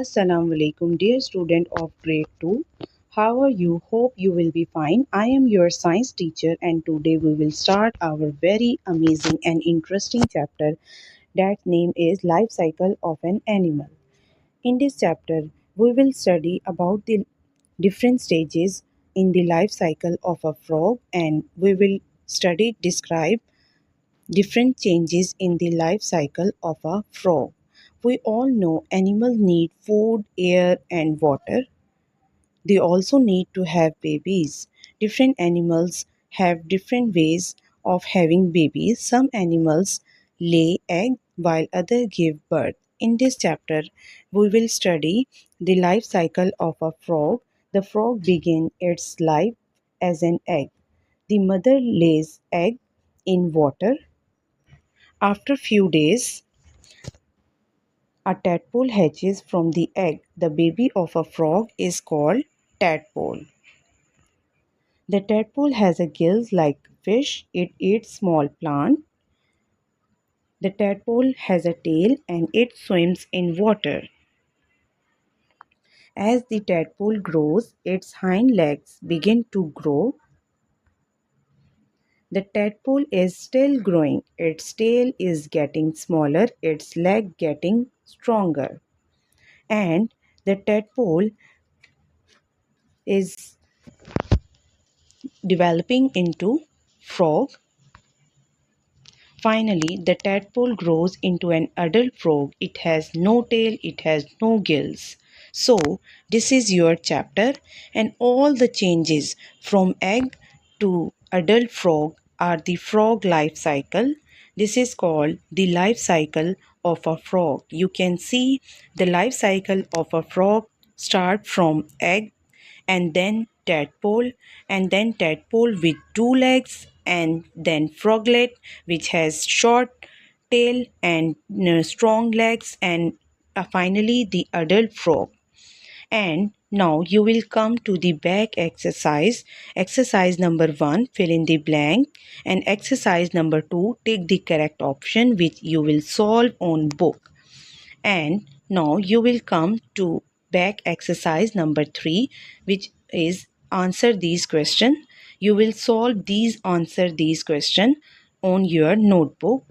Assalamu alaikum, dear student of grade 2. How are you? Hope you will be fine. I am your science teacher, and today we will start our very amazing and interesting chapter that name is Life Cycle of an Animal. In this chapter, we will study about the different stages in the life cycle of a frog, and we will describe different changes in the life cycle of a frog. We all know animals need food, air, and water. They also need to have babies. Different animals have different ways of having babies. Some animals lay eggs while others give birth. In this chapter, we will study the life cycle of a frog. The frog begins its life as an egg. The mother lays egg in water. After few days, a tadpole hatches from the egg. The baby of a frog is called tadpole. The tadpole has a gills like fish. It eats small plant. The tadpole has a tail and it swims in water. As the tadpole grows, its hind legs begin to grow. The tadpole is still growing. Its tail is getting smaller, its leg getting stronger. And the tadpole is developing into frog. Finally, the tadpole grows into an adult frog. It has no tail, it has no gills. So, this is your chapter, and all the changes from egg to adult frog are the frog life cycle. This is called the life cycle of a frog. You can see the life cycle of a frog start from egg and then tadpole with two legs, and then froglet which has short tail and strong legs, and finally the adult frog. And now you will come to the back exercise. Exercise number 1, fill in the blank, and exercise number 2, take the correct option which you will solve on book. And now you will come to back exercise number 3, which is answer these questions. You will solve these, answer these questions on your notebook.